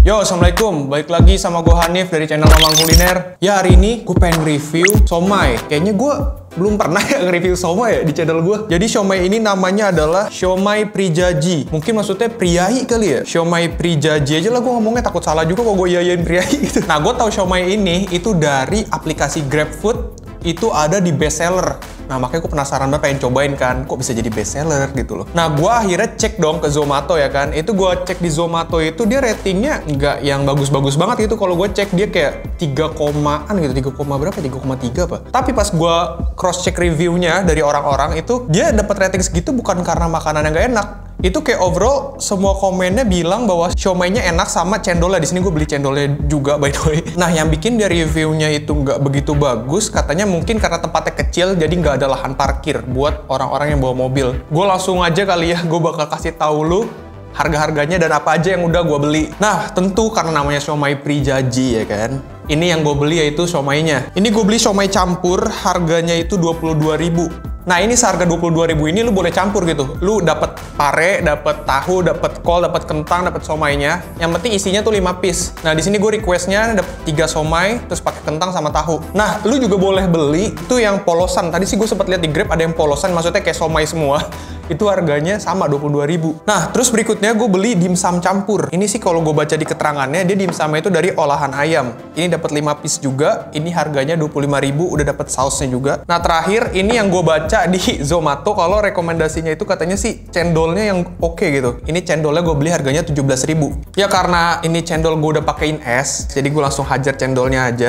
Yo, assalamualaikum. Balik lagi sama gue Hanif dari channel Mamang Kuliner. Ya, hari ini gue pengen review somai. Kayaknya gue belum pernah ya nge-review somai ya di channel gue. Jadi somai ini namanya adalah Siomay Prijaji. Mungkin maksudnya priyayi kali ya. Siomay Prijaji aja lah, gue ngomongnya takut salah juga kalau gue iyain priyayi gitu. Nah, gue tahu somai ini itu dari aplikasi GrabFood. Itu ada di bestseller. Nah, makanya gue penasaran banget, pengen cobain kan, kok bisa jadi bestseller gitu loh. Nah, gue akhirnya cek dong ke Zomato ya kan. Itu gue cek di Zomato itu dia ratingnya nggak yang bagus-bagus banget gitu. Kalau gue cek dia kayak 3 komaan gitu, 3, berapa? 3,3 apa. Tapi pas gue cross check reviewnya dari orang-orang itu, dia dapat rating segitu bukan karena makanan yang gak enak. Itu kayak overall semua komennya bilang bahwa siomay-nya enak sama cendolnya. Di sini gue beli cendolnya juga by the way. Nah, yang bikin dari reviewnya itu nggak begitu bagus, katanya mungkin karena tempatnya kecil jadi nggak ada lahan parkir buat orang-orang yang bawa mobil. Gue langsung aja kali ya, gue bakal kasih tahu lu harga-harganya dan apa aja yang udah gue beli. Nah, tentu karena namanya Siomay Prijaji ya kan. Ini yang gue beli yaitu siomaynya. Ini gue beli siomay campur, harganya itu 22.000. Nah, ini seharga 22.000 ini lu boleh campur gitu. Lu dapat pare, dapat tahu, dapat kol, dapat kentang, dapat somaynya. Yang penting isinya tuh 5 piece. Nah, di sini gue requestnya dapat 3 somay, terus pakai kentang sama tahu. Nah, lu juga boleh beli tuh yang polosan. Tadi sih gue sempat lihat di Grab ada yang polosan, maksudnya kayak somay semua. Itu harganya sama 22.000. Nah, terus berikutnya gue beli dimsum campur. Ini sih kalau gue baca di keterangannya, dia dimsumnya itu dari olahan ayam. Ini dapat 5 piece juga. Ini harganya 25.000, udah dapat sausnya juga. Nah, terakhir ini yang gue baca di Zomato, kalau rekomendasinya itu katanya sih cendolnya yang oke gitu. Ini cendolnya gue beli harganya 17.000. Ya karena ini cendol gue udah pakein es, jadi gue langsung hajar cendolnya aja.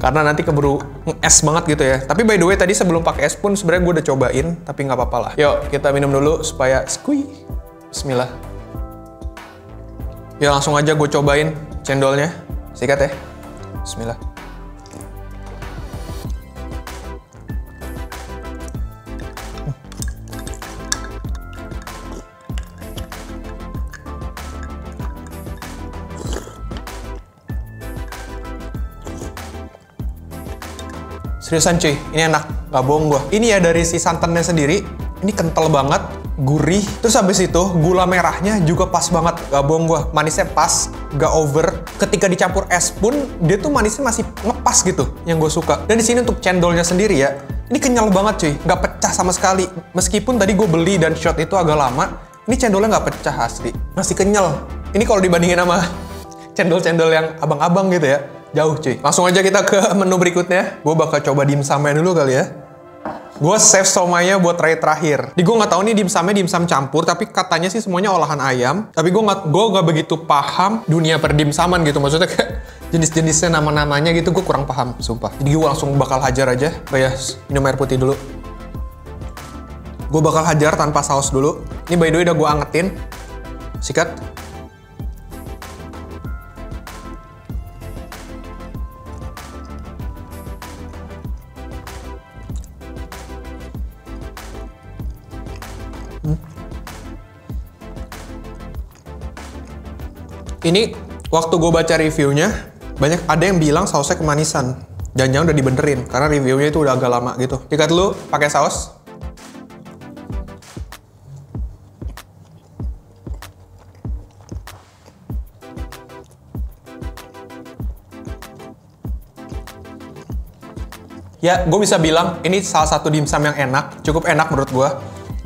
Karena nanti keburu es banget gitu ya. Tapi by the way tadi sebelum pakai es pun sebenarnya gue udah cobain, tapi nggak apa-apa lah. Yuk kita minum dulu supaya squee. Bismillah. Ya langsung aja gue cobain cendolnya. Sikat ya. Bismillah. Seriusan cuy, ini enak, gak bohong gua. Ini ya dari si santannya sendiri, ini kental banget, gurih. Terus habis itu gula merahnya juga pas banget, gak bohong gua. Manisnya pas, gak over. Ketika dicampur es pun, dia tuh manisnya masih ngepas gitu, yang gue suka. Dan di sini untuk cendolnya sendiri ya, ini kenyal banget cuy, gak pecah sama sekali. Meskipun tadi gue beli dan shot itu agak lama, ini cendolnya gak pecah asli, masih kenyal. Ini kalau dibandingin sama cendol-cendol yang abang-abang gitu ya, jauh cuy. Langsung aja kita ke menu berikutnya. Gue bakal coba dimsumnya dulu kali ya. Gue save somaynya buat terakhir. Gue nggak tahu nih dimsumnya dimsum campur, tapi katanya sih semuanya olahan ayam. Tapi gue nggak begitu paham dunia perdimsaman gitu. Maksudnya kayak jenis-jenisnya, nama-namanya gitu gue kurang paham, sumpah. Jadi gue langsung bakal hajar aja. Ya, minum air putih dulu. Gue bakal hajar tanpa saus dulu. Ini by the way udah gue angetin. Sikat. Ini waktu gue baca reviewnya, ada yang bilang sausnya kemanisan. Jangan-jangan udah dibenerin, karena reviewnya itu udah agak lama gitu. Sikat dulu, pakai saus. Ya, gue bisa bilang ini salah satu dimsum yang enak, cukup enak menurut gue.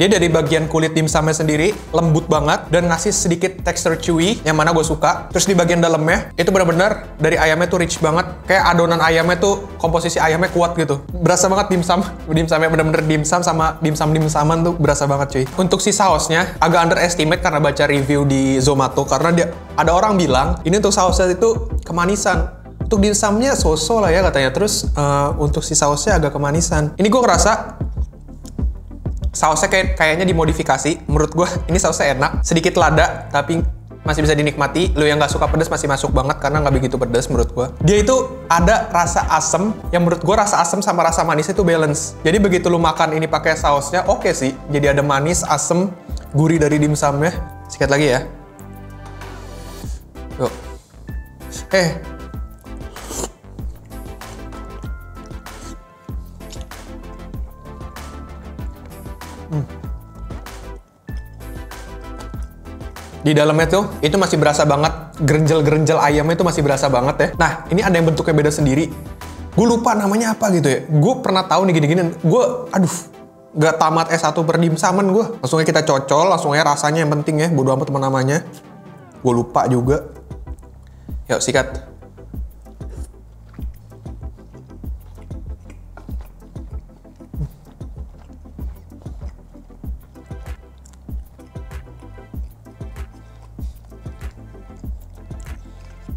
Dia dari bagian kulit dimsumnya sendiri lembut banget dan ngasih sedikit tekstur chewy yang mana gue suka. Terus di bagian dalamnya itu benar-benar dari ayamnya tuh rich banget, kayak adonan ayamnya tuh komposisi ayamnya kuat gitu. Berasa banget dimsumnya benar-benar dimsum sama dimsuman tuh berasa banget cuy. Untuk si sausnya agak underestimate karena baca review di Zomato, karena dia ada orang bilang ini untuk sausnya itu kemanisan. Untuk dimsumnya so-so lah ya katanya. Terus untuk si sausnya agak kemanisan. Ini gue ngerasa sausnya kayaknya dimodifikasi. Menurut gue ini sausnya enak, sedikit lada, tapi masih bisa dinikmati. Lu yang nggak suka pedas masih masuk banget karena nggak begitu pedas menurut gua. Dia itu ada rasa asem yang menurut gua rasa asem sama rasa manis itu balance. Jadi begitu lu makan ini pakai sausnya oke sih. Jadi ada manis, asem, gurih dari dimsumnya. Sikat lagi ya. Yuk. Di dalamnya tuh, itu masih berasa banget, gerenjel-gerenjel ayamnya itu masih berasa banget ya. Nah, ini ada yang bentuknya beda sendiri. Gue lupa namanya apa gitu ya. Gue pernah tahu nih gini-gini. Gue, gak tamat S1 per dimsuman gue. Langsung aja kita cocol, langsung aja rasanya yang penting ya. Bodo amat teman namanya. Gue lupa juga. Yuk, sikat.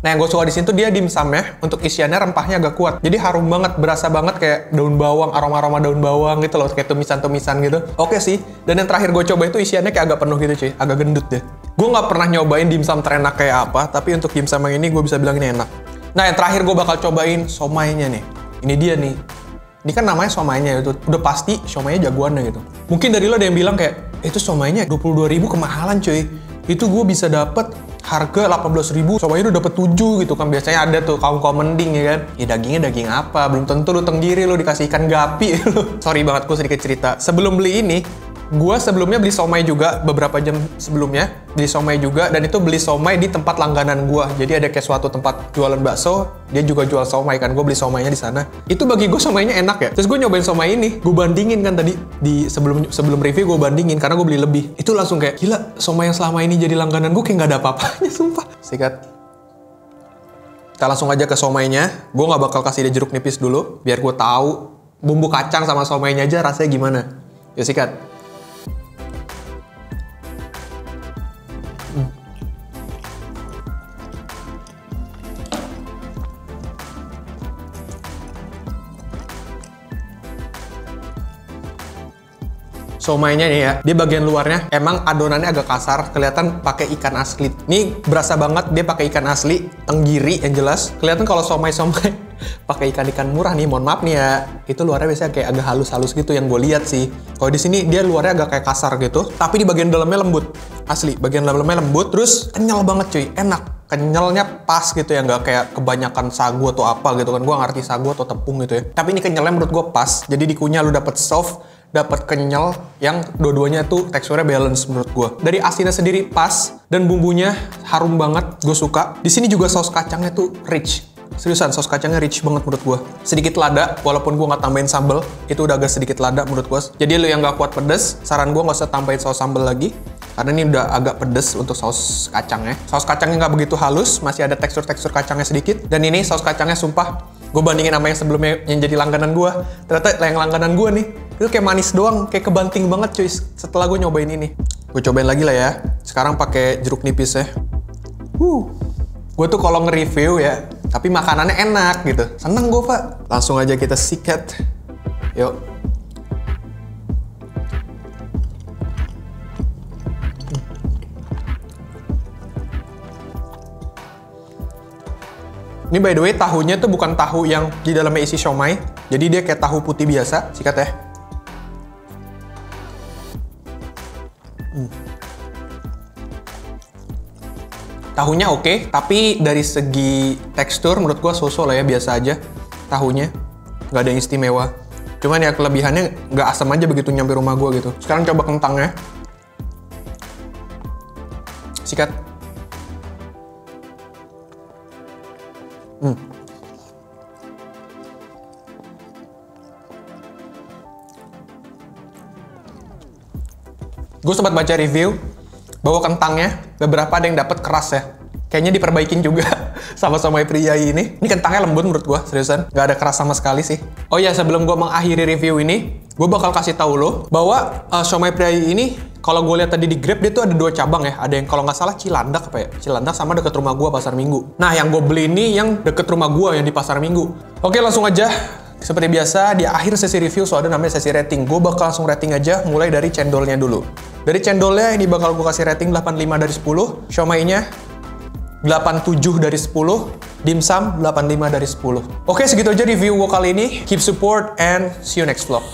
Nah, yang gue suka di sini tuh dia dimsumnya untuk isiannya rempahnya agak kuat. Jadi harum banget, berasa banget kayak daun bawang, aroma-aroma daun bawang gitu loh, kayak tumisan-tumisan gitu. Oke sih. Dan yang terakhir gue coba itu isiannya kayak agak penuh gitu cuy, agak gendut deh. Gue nggak pernah nyobain dimsum terenak kayak apa, tapi untuk dimsum yang ini gue bisa bilang ini enak. Nah, yang terakhir gue bakal cobain somainya nih. Ini dia nih. Ini kan namanya somainya itu. Udah pasti somainya jagoannya gitu. Mungkin dari lo ada yang bilang kayak, itu somainya 22.000 kemahalan cuy. Itu gue bisa dapet harga 18.000, somainya udah dapet 7 gitu kan. Biasanya ada tuh kaum-kaum mending ya kan. Ya dagingnya daging apa? Belum tentu lu tenggiri, lu dikasih ikan gapi. Sorry banget, gue sedikit cerita. Sebelum beli ini, gue sebelumnya beli somai juga beberapa jam sebelumnya. Beli somai juga, dan itu beli somai di tempat langganan gue. Jadi ada kayak suatu tempat jualan bakso, dia juga jual somai kan. Gue beli somainya di sana. Itu bagi gue somainya enak ya. Terus gue nyobain somai ini, gue bandingin kan tadi di sebelum review gue bandingin karena gue beli lebih. Itu langsung kayak gila, somai yang selama ini jadi langganan gue kayak nggak ada apa-apanya, sumpah. Sikat. Kita langsung aja ke somainya. Gue nggak bakal kasih dia jeruk nipis dulu, biar gue tahu bumbu kacang sama somainya aja rasanya gimana. Yuk sikat. Somainya nih ya, dia bagian luarnya emang adonannya agak kasar, kelihatan pakai ikan asli. Ini berasa banget dia pakai ikan asli, tenggiri yang jelas. Kelihatan kalau somai-somai pakai ikan-ikan murah nih, mohon maaf nih ya. Itu luarnya biasanya kayak agak halus-halus gitu yang gue lihat sih. Kalau di sini dia luarnya agak kayak kasar gitu, tapi di bagian dalamnya lembut. Asli, bagian dalamnya lembut, terus kenyal banget cuy, enak. Kenyalnya pas gitu ya, nggak kayak kebanyakan sagu atau apa gitu kan. Gue ngerti sagu atau tepung gitu ya. Tapi ini kenyalnya menurut gue pas, jadi di kunyah lu dapet soft, dapat kenyal yang dua-duanya tuh teksturnya balance menurut gue. Dari asinnya sendiri pas dan bumbunya harum banget, gue suka. Di sini juga saus kacangnya tuh rich. Seriusan, saus kacangnya rich banget menurut gue. Sedikit lada, walaupun gue nggak tambahin sambal, itu udah agak sedikit lada menurut gue. Jadi lo yang nggak kuat pedes, saran gue nggak usah tambahin saus sambal lagi. Karena ini udah agak pedes untuk saus kacangnya. Saus kacangnya nggak begitu halus, masih ada tekstur-tekstur kacangnya sedikit. Dan ini saus kacangnya sumpah, gue bandingin sama yang sebelumnya yang jadi langganan gue. Ternyata yang langganan gue nih, itu kayak manis doang, kayak kebanting banget cuy setelah gue nyobain ini. Gue cobain lagi lah ya. Sekarang pakai jeruk nipis ya. Gue tuh kalau nge-review ya, tapi makanannya enak gitu. Seneng gue, Pak. Langsung aja kita sikat. Yuk. Ini by the way, tahunya tuh bukan tahu yang di dalamnya isi siomay. Jadi dia kayak tahu putih biasa. Sikat ya. Tahunya oke, tapi dari segi tekstur menurut gua so-so lah ya, biasa aja. Tahunya nggak ada yang istimewa. Cuman ya kelebihannya nggak asam aja begitu nyampe rumah gua gitu. Sekarang coba kentangnya. Sikat. Gue sempat baca review bahwa kentangnya beberapa ada yang dapat keras ya. Kayaknya diperbaikin juga sama somai priai ini. Ini kentangnya lembut menurut gue, seriusan. Nggak ada keras sama sekali sih. Oh ya, sebelum gue mengakhiri review ini, gue bakal kasih tahu lo bahwa somai priai ini, kalau gue lihat tadi di Grab, dia tuh ada 2 cabang ya. Ada yang kalau nggak salah Cilandak apa ya? Cilandak sama deket rumah gue Pasar Minggu. Nah, yang gue beli ini yang deket rumah gue yang di Pasar Minggu. Oke, langsung aja seperti biasa di akhir sesi review so ada namanya sesi rating. Gue bakal langsung rating aja mulai dari cendolnya dulu. Dari cendolnya ini bakal gue kasih rating 85 dari 10. Siomay-nya 87 dari 10. Dimsum 85 dari 10. Oke, segitu aja review gue kali ini. Keep support and see you next vlog.